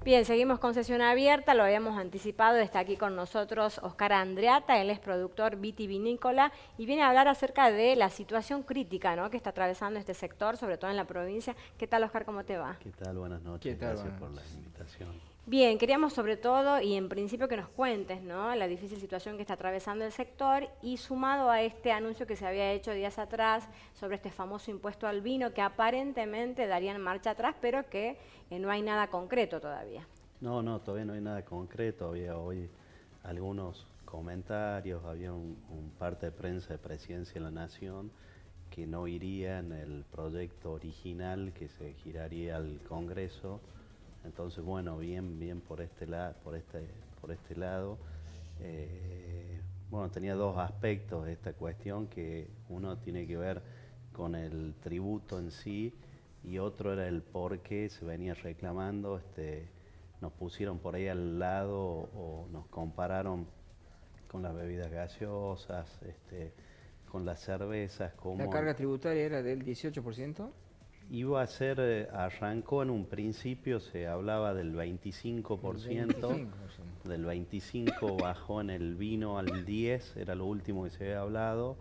Bien, seguimos con sesión abierta, lo habíamos anticipado, está aquí con nosotros Oscar Andreatta, él es productor vitivinícola y viene a hablar acerca de la situación crítica, ¿no?, que está atravesando este sector, sobre todo en la provincia. ¿Qué tal, Oscar? ¿Cómo te va? ¿Qué tal? Buenas ¿Qué noches, tal? gracias Buenas por la noches. invitación. Bien, queríamos sobre todo y en principio que nos cuentes, ¿no?, la difícil situación que está atravesando el sector y sumado a este anuncio que se había hecho días atrás sobre este famoso impuesto al vino que aparentemente darían marcha atrás, pero que no hay nada concreto todavía. No, todavía no hay nada concreto, había hoy algunos comentarios, había un parte de prensa de Presidencia de la Nación que no iría en el proyecto original que se giraría al Congreso. Entonces, bueno, bien por este lado. Bueno, tenía dos aspectos esta cuestión, que uno tiene que ver con el tributo en sí y otro era el por qué se venía reclamando. Nos pusieron por ahí al lado o nos compararon con las bebidas gaseosas, con las cervezas, ¿La como carga tributaria era del 18%? iba a ser, arrancó en un principio, se hablaba del 25%, 25%. del 25 bajó en el vino al 10, era lo último que se había hablado,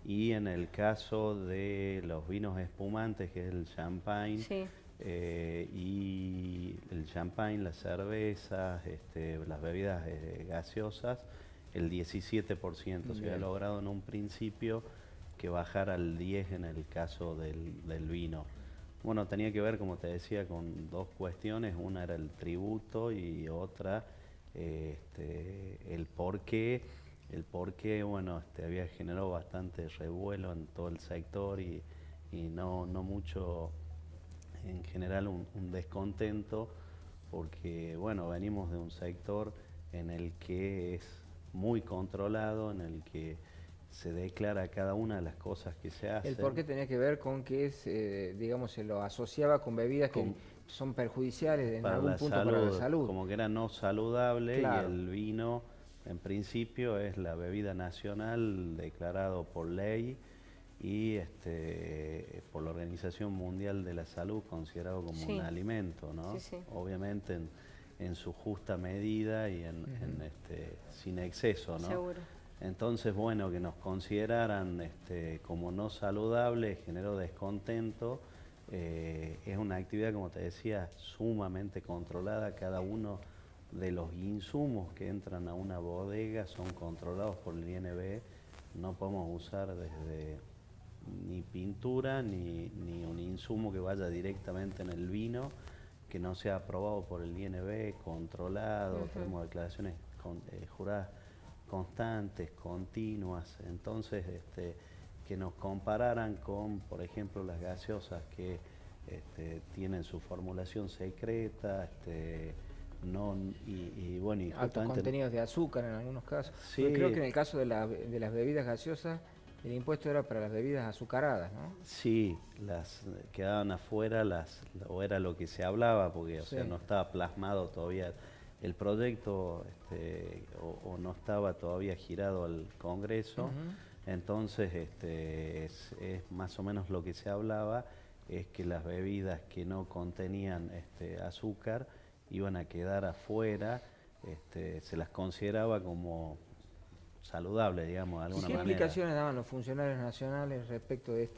y en el caso de los vinos espumantes, que es el champagne, Sí. y el champagne, las cervezas, las bebidas gaseosas, el 17%. Se había logrado en un principio que bajara al 10 en el caso del vino. Bueno, tenía que ver, como te decía, con dos cuestiones. Una era el tributo y otra el por qué. El por qué, bueno, había generado bastante revuelo en todo el sector y no mucho, en general un descontento, porque, bueno, venimos de un sector en el que es muy controlado, en el que se declara cada una de las cosas que se hacen. ¿El por qué tenía que ver con que digamos, se lo asociaba con bebidas que son perjudiciales en Para algún la punto para la salud, salud? como que era no saludable, y Claro. el vino en principio es la bebida nacional declarado por ley y por la Organización Mundial de la Salud considerado como un Sí. alimento, ¿no? Sí, sí. Obviamente en su justa medida y sin exceso, ¿no? Seguro. Entonces, bueno, que nos consideraran como no saludable generó descontento. Es una actividad, como te decía, sumamente controlada. Cada uno de los insumos que entran a una bodega son controlados por el INB. No podemos usar desde ni pintura ni un insumo que vaya directamente en el vino que no sea aprobado por el INB, controlado. Tenemos declaraciones juradas constantes, continuas. Entonces, que nos compararan con, por ejemplo, las gaseosas que tienen su formulación secreta, bueno, y Altos justamente contenidos de azúcar en algunos casos. sí. Porque creo que en el caso de las bebidas gaseosas, el impuesto era para las bebidas azucaradas, ¿no? Sí, quedaban afuera, o era lo que se hablaba, porque o Sí. sea, no estaba plasmado todavía el proyecto, o no estaba todavía girado al Congreso. Entonces, es más o menos lo que se hablaba, es que las bebidas que no contenían azúcar iban a quedar afuera. Se las consideraba como saludables, digamos, de ¿Y alguna qué manera. explicaciones daban los funcionarios nacionales respecto de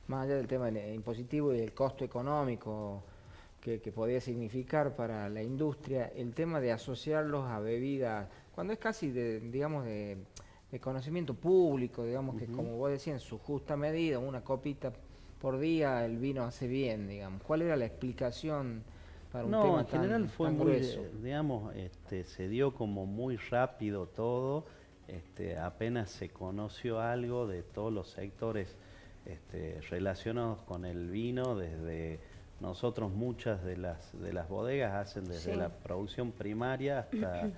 más allá del tema impositivo y del costo económico que podía significar para la industria, el tema de asociarlos a bebidas, cuando es casi digamos, de conocimiento público, digamos que como vos decías, en su justa medida, una copita por día, el vino hace bien, digamos? ¿Cuál era la explicación para un No, tema en general fue tan muy, grueso? digamos, se dio como muy rápido todo. Apenas se conoció algo de todos los sectores relacionados con el vino. Desde nosotros, muchas de las bodegas hacen desde Sí. la producción primaria hasta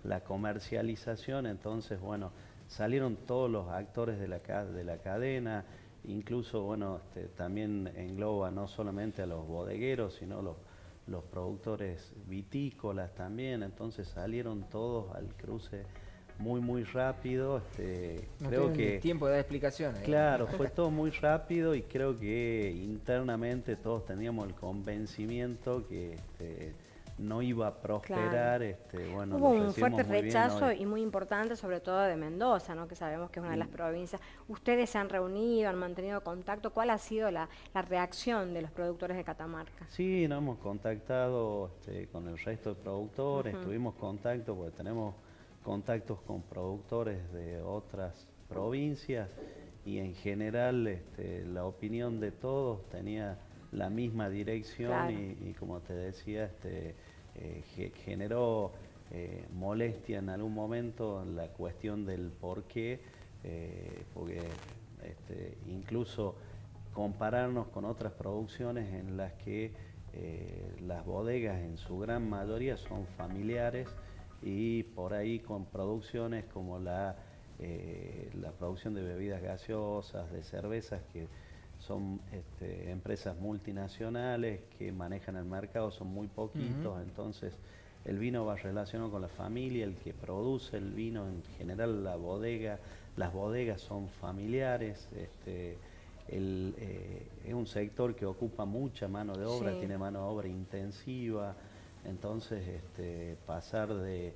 la comercialización. Entonces, bueno, salieron todos los actores de la cadena. Incluso, bueno, también engloba no solamente a los bodegueros, sino los productores vitícolas también. Entonces salieron todos al cruce muy rápido. No Creo tienen que, tiempo de dar explicaciones. claro, fue todo muy rápido, y creo que internamente todos teníamos el convencimiento que no iba a prosperar. Bueno, Hubo lo un recibimos fuerte muy bien rechazo hoy. y muy importante, sobre todo de Mendoza, ¿no? Que sabemos que es una de las provincias. ¿Ustedes se han reunido, han mantenido contacto? ¿Cuál ha sido la reacción de los productores de Catamarca? Sí, nos hemos contactado con el resto de productores, Ujú. tuvimos contacto porque tenemos contactos con productores de otras provincias y en general la opinión de todos tenía la misma dirección Claro. y como te decía, generó molestia en algún momento en la cuestión del por qué, porque incluso compararnos con otras producciones en las que las bodegas en su gran mayoría son familiares y por ahí con producciones como la producción de bebidas gaseosas, de cervezas, que son empresas multinacionales que manejan el mercado, son muy poquitos, entonces el vino va relacionado con la familia, el que produce el vino, en general la bodega, las bodegas son familiares. Es un sector que ocupa mucha mano de obra, Sí. tiene mano de obra intensiva, entonces pasar de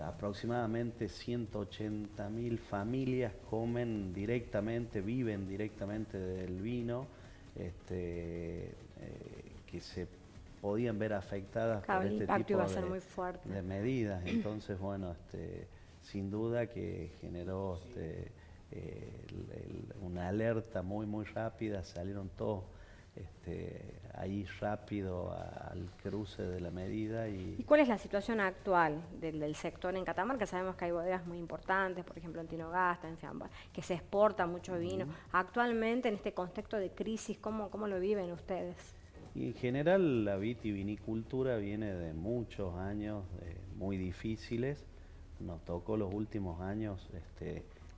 aproximadamente 180.000 familias comen directamente, viven directamente del vino, que se podían ver afectadas Claro, por el este impacto iba tipo a ser muy fuerte. de medidas. Entonces, bueno, sin duda que generó una alerta muy, muy rápida, salieron todos ahí rápido al cruce de la medida ¿Y cuál es la situación actual del sector en Catamarca? Sabemos que hay bodegas muy importantes, por ejemplo en Tinogasta, en Fiambar, que se exporta mucho vino. Actualmente, en este contexto de crisis, ¿cómo lo viven ustedes? Y en general la vitivinicultura viene de muchos años muy difíciles. Nos tocó los últimos años,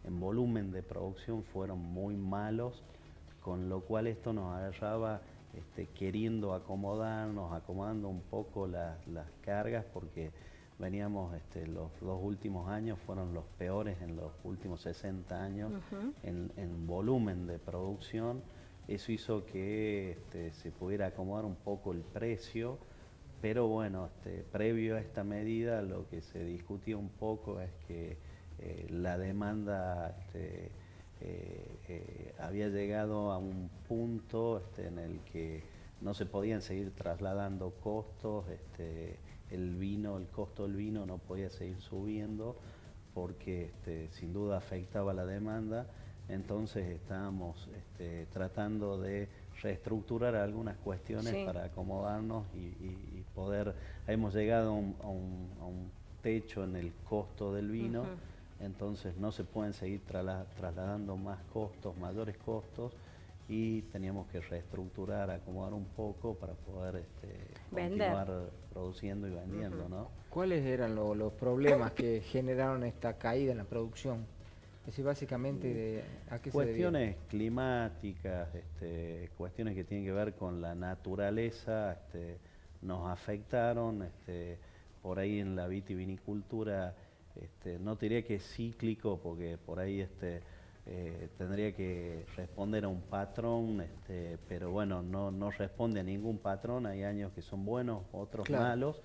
en volumen de producción fueron muy malos, con lo cual esto nos agarraba queriendo acomodarnos, acomodando un poco las cargas, porque veníamos, los dos últimos años fueron los peores en los últimos 60 años en volumen de producción. Eso hizo que se pudiera acomodar un poco el precio, pero bueno, previo a esta medida lo que se discutía un poco es que la demanda había llegado a un punto en el que no se podían seguir trasladando costos, el costo del vino no podía seguir subiendo porque sin duda afectaba la demanda. Entonces estábamos tratando de reestructurar algunas cuestiones Sí. para acomodarnos y poder, hemos llegado a un techo en el costo del vino, entonces no se pueden seguir trasladando más costos, mayores costos, y teníamos que reestructurar, acomodar un poco para poder Vender. continuar produciendo y vendiendo, ¿no? ¿Cuáles eran los problemas que generaron esta caída en la producción? Es decir, básicamente, ¿a qué se debía? Cuestiones climáticas, cuestiones que tienen que ver con la naturaleza, nos afectaron. Por ahí en la vitivinicultura, no te diría que es cíclico, porque por ahí tendría que responder a un patrón, pero bueno, no responde a ningún patrón. Hay años que son buenos, otros Claro. malos.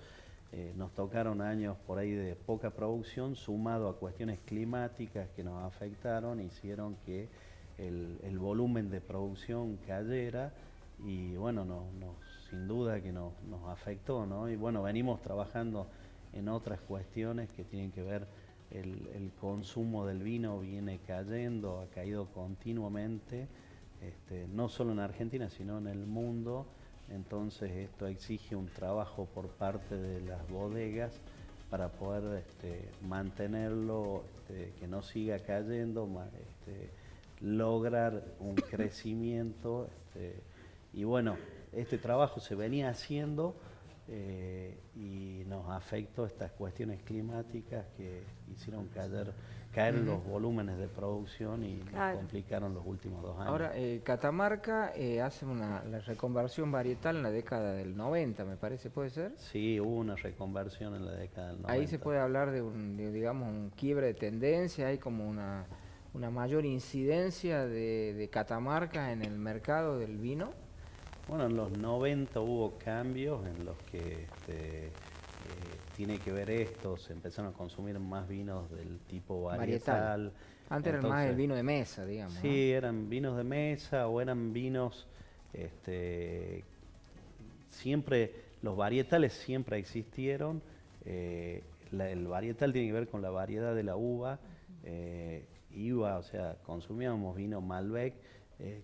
Nos tocaron años por ahí de poca producción, sumado a cuestiones climáticas que nos afectaron, hicieron que el volumen de producción cayera, y bueno, sin duda que nos afectó, ¿no? Y bueno, venimos trabajando en otras cuestiones que tienen que ver, el consumo del vino viene cayendo, ha caído continuamente, no solo en Argentina, sino en el mundo. Entonces esto exige un trabajo por parte de las bodegas para poder mantenerlo, que no siga cayendo, lograr un crecimiento. Y bueno, este trabajo se venía haciendo y nos afectó estas cuestiones climáticas que hicieron caer los volúmenes de producción y Claro. nos complicaron los últimos 2 años. Ahora, Catamarca hace la reconversión varietal en la década del 90, me parece, ¿puede ser? Sí, hubo una reconversión en la década del 90. Ahí se puede hablar digamos, un quiebre de tendencia, hay como una mayor incidencia de Catamarca en el mercado del vino. Bueno, en los 90 hubo cambios en los que tiene que ver esto, se empezaron a consumir más vinos del tipo varietal. Antes era más el vino de mesa, digamos. Sí, ¿no? Eran vinos de mesa o eran vinos, siempre, los varietales siempre existieron. El varietal tiene que ver con la variedad de la uva. O sea, consumíamos vino Malbec,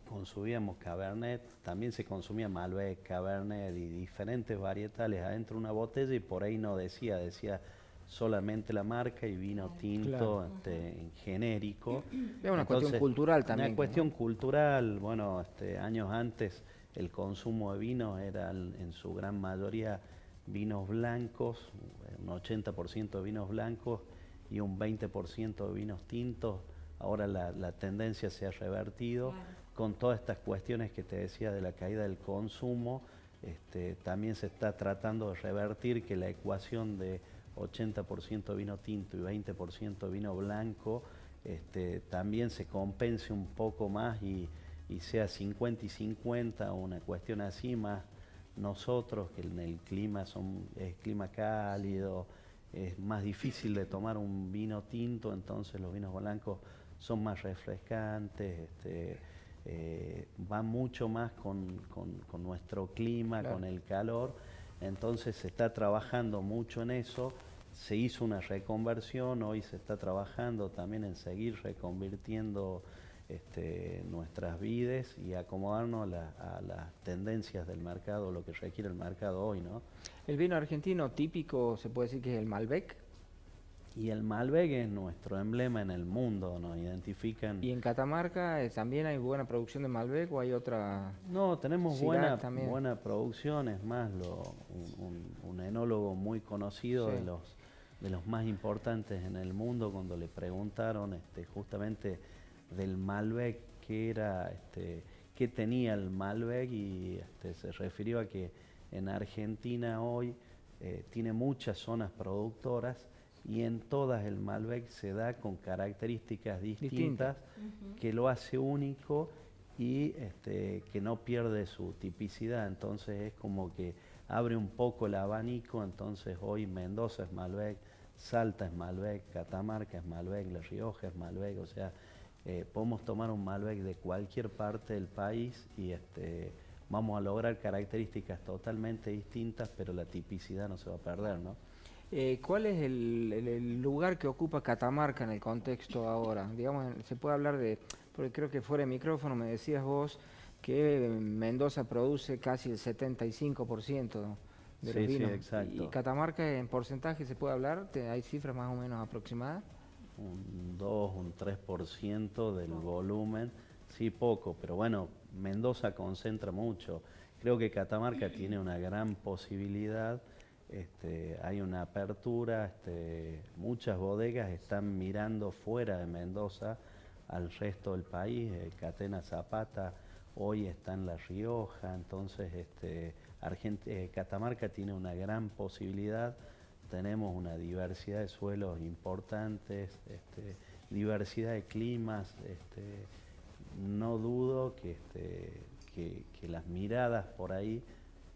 consumíamos Cabernet, también se consumía Malbec, Cabernet y diferentes varietales adentro de una botella, y por ahí no decía solamente la marca y vino tinto, claro, en genérico. Es una cuestión cultural también. Una cuestión cultural. Bueno, años antes el consumo de vino era en su gran mayoría vinos blancos, un 80% de vinos blancos y un 20% de vinos tintos. Ahora la tendencia se ha revertido, claro, con todas estas cuestiones que te decía de la caída del consumo. También se está tratando de revertir que la ecuación de 80% vino tinto y 20% vino blanco también se compense un poco más y sea 50 y 50, una cuestión así, más nosotros que en el clima es clima cálido, es más difícil de tomar un vino tinto, entonces los vinos blancos son más refrescantes, van mucho más con nuestro clima, claro, con el calor. Entonces se está trabajando mucho en eso, se hizo una reconversión, hoy se está trabajando también en seguir reconvirtiendo nuestras vides y acomodarnos a las tendencias del mercado, lo que requiere el mercado hoy, ¿no? El vino argentino típico se puede decir que es el Malbec. Y el Malbec es nuestro emblema en el mundo, nos identifican. ¿Y en Catamarca también hay buena producción de Malbec o hay otra? No, tenemos buena producción, es más, un enólogo muy conocido, sí, de los más importantes en el mundo, cuando le preguntaron justamente del Malbec, qué tenía el Malbec, y se refirió a que en Argentina hoy tiene muchas zonas productoras, y en todas el Malbec se da con características distintas, que lo hace único y que no pierde su tipicidad. Entonces es como que abre un poco el abanico. Entonces hoy Mendoza es Malbec, Salta es Malbec, Catamarca es Malbec, La Rioja es Malbec. O sea, podemos tomar un Malbec de cualquier parte del país y vamos a lograr características totalmente distintas, pero la tipicidad no se va a perder, ¿no? ¿Cuál es el lugar que ocupa Catamarca en el contexto ahora? Digamos, se puede hablar de, porque creo que fuera de micrófono me decías vos que Mendoza produce casi el 75% de los vinos. Sí, exacto. ¿Y Catamarca en porcentaje se puede hablar? ¿Hay cifras más o menos aproximadas? Un 2, un 3% del volumen, sí, poco, pero bueno, Mendoza concentra mucho. Creo que Catamarca tiene una gran posibilidad. Hay una apertura, muchas bodegas están mirando fuera de Mendoza al resto del país. Catena Zapata hoy está en La Rioja, entonces Catamarca tiene una gran posibilidad. Tenemos una diversidad de suelos importantes, diversidad de climas. No dudo que las miradas por ahí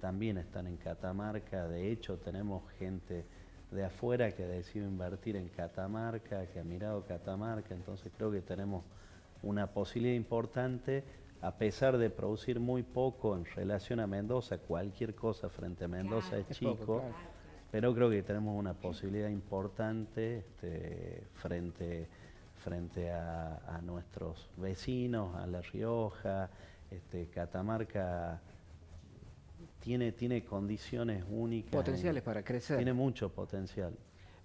también están en Catamarca. De hecho, tenemos gente de afuera que ha decidido invertir en Catamarca, que ha mirado Catamarca. Entonces creo que tenemos una posibilidad importante, a pesar de producir muy poco en relación a Mendoza. Cualquier cosa frente a Mendoza, claro, es chico, poco, claro, pero creo que tenemos una posibilidad importante frente a nuestros vecinos, a La Rioja. Catamarca tiene condiciones únicas. Potenciales para crecer. Tiene mucho potencial.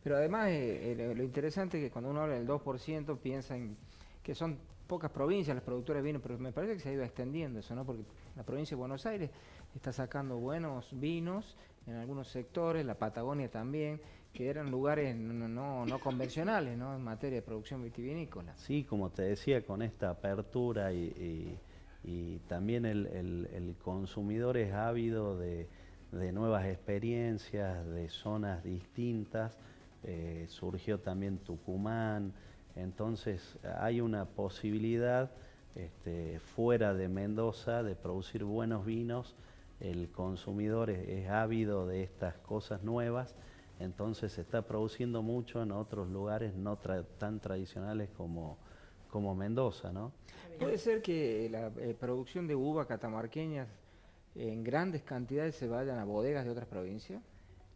Pero además lo interesante es que cuando uno habla del 2% piensa en que son pocas provincias las productoras de vino, pero me parece que se ha ido extendiendo eso, ¿no? Porque la provincia de Buenos Aires está sacando buenos vinos en algunos sectores, la Patagonia también, que eran lugares no convencionales, ¿no? En materia de producción vitivinícola. Sí, como te decía, con esta apertura y también el consumidor es ávido de nuevas experiencias, de zonas distintas. Surgió también Tucumán, entonces hay una posibilidad fuera de Mendoza de producir buenos vinos el consumidor es ávido de estas cosas nuevas, entonces se está produciendo mucho en otros lugares no tan tradicionales como Mendoza, ¿no? ¿Puede ser que la producción de uva catamarqueñas en grandes cantidades se vayan a bodegas de otras provincias?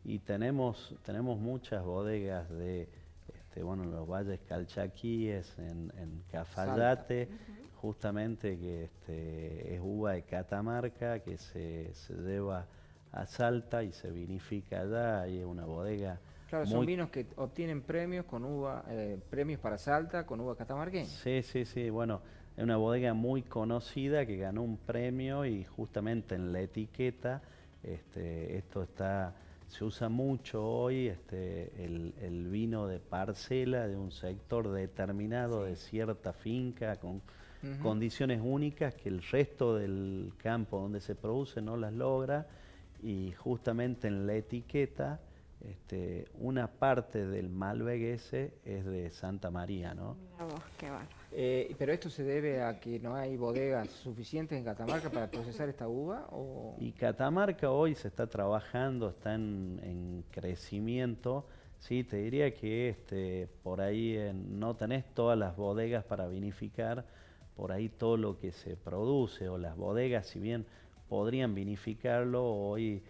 Y tenemos muchas bodegas de, bueno, los Valles Calchaquíes, en Cafayate, justamente que es uva de Catamarca, que se lleva a Salta y se vinifica allá, y es una bodega. Claro, son vinos que obtienen premios con uva, premios para Salta con uva catamarqueña. Sí, bueno, es una bodega muy conocida que ganó un premio y justamente en la etiqueta, se usa mucho hoy el vino de parcela de un sector determinado, de cierta finca, con condiciones únicas que el resto del campo donde se produce no las logra, y justamente en la etiqueta una parte del Malbec ese es de Santa María, ¿no? Mira vos, qué bárbaro. ¿Pero esto se debe a que no hay bodegas suficientes en Catamarca para procesar esta uva? Y Catamarca hoy se está trabajando, está en crecimiento. Sí, te diría que por ahí no tenés todas las bodegas para vinificar, por ahí todo lo que se produce, o las bodegas, si bien podrían vinificarlo, hoy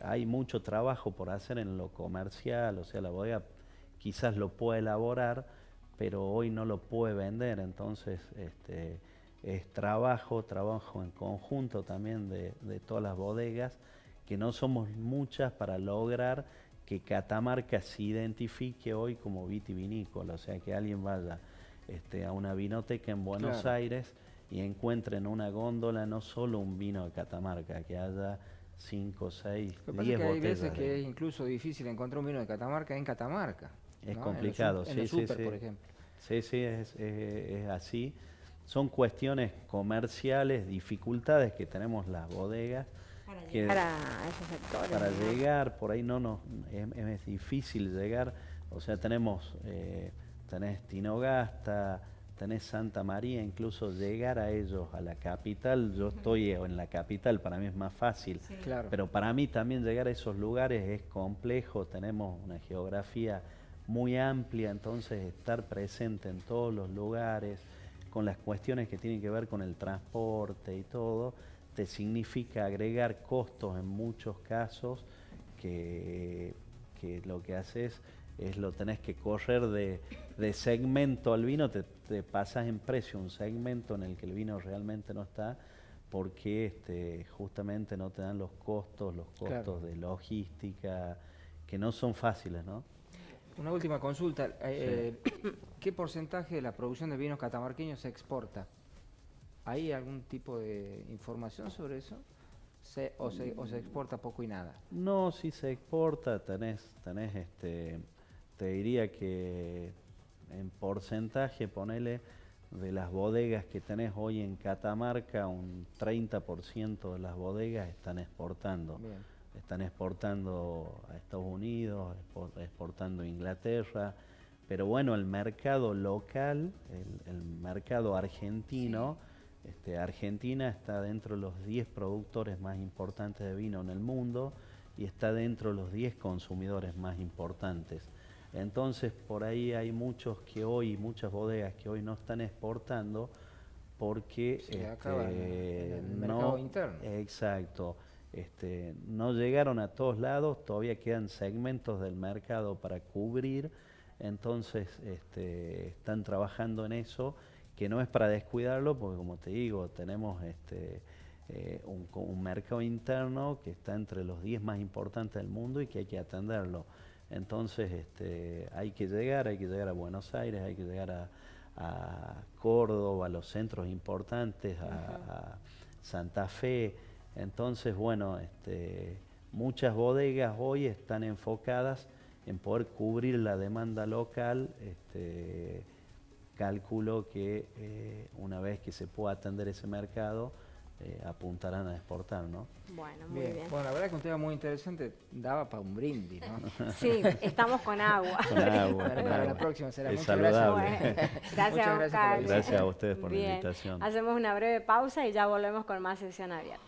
hay mucho trabajo por hacer en lo comercial, o sea, la bodega quizás lo puede elaborar, pero hoy no lo puede vender, entonces es trabajo en conjunto también de todas las bodegas, que no somos muchas para lograr que Catamarca se identifique hoy como vitivinícola, o sea, que alguien vaya a una vinoteca en Buenos Aires y encuentre en una góndola no solo un vino de Catamarca, que haya 5, 6, 10 botellas. Hay veces que es incluso difícil encontrar un vino de Catamarca en Catamarca. Es complicado, en el súper, por ejemplo. Sí, es así. Son cuestiones comerciales, dificultades que tenemos las bodegas. Para llegar a esos sectores. Para llegar, por ahí es difícil llegar. O sea, tenés Tinogasta, tenés Santa María, incluso llegar a ellos, a la capital. Yo estoy en la capital, para mí es más fácil. Sí. Claro. Pero para mí también llegar a esos lugares es complejo, tenemos una geografía muy amplia, entonces estar presente en todos los lugares, con las cuestiones que tienen que ver con el transporte y todo, te significa agregar costos en muchos casos, que lo que haces es lo tenés que correr de segmento al vino, te pasas en precio un segmento en el que el vino realmente no está, porque justamente no te dan los costos de logística, que no son fáciles, ¿no? Una última consulta. ¿Qué porcentaje de la producción de vinos catamarqueños se exporta? ¿Hay algún tipo de información sobre eso? ¿O se exporta poco y nada? No, sí se exporta, tenés te diría que en porcentaje, ponele, de las bodegas que tenés hoy en Catamarca, un 30% de las bodegas están exportando. Bien. Están exportando a Estados Unidos, exportando a Inglaterra, pero bueno, el mercado local, el mercado argentino, Argentina está dentro de los 10 productores más importantes de vino en el mundo y está dentro de los 10 consumidores más importantes. Entonces, por ahí hay muchas bodegas que hoy no están exportando porque en el mercado interno. Exacto. No llegaron a todos lados, todavía quedan segmentos del mercado para cubrir, entonces están trabajando en eso, que no es para descuidarlo, porque como te digo, tenemos un mercado interno que está entre los 10 más importantes del mundo y que hay que atenderlo. Entonces hay que llegar a Buenos Aires, hay que llegar a Córdoba, a los centros importantes, a Santa Fe. Entonces, bueno, muchas bodegas hoy están enfocadas en poder cubrir la demanda local. Calculo que una vez que se pueda atender ese mercado, apuntarán a exportar, ¿no? Bueno, muy bien. Bueno, la verdad que un tema muy interesante, daba para un brindis, ¿no? Sí, estamos con agua. Con agua, Bueno, para la próxima será. Es Muchas saludable. gracias. Bueno, gracias, Muchas gracias por la Oscar. visita. Gracias a ustedes por la Bien. invitación. Hacemos una breve pausa y ya volvemos con más sesión abierta.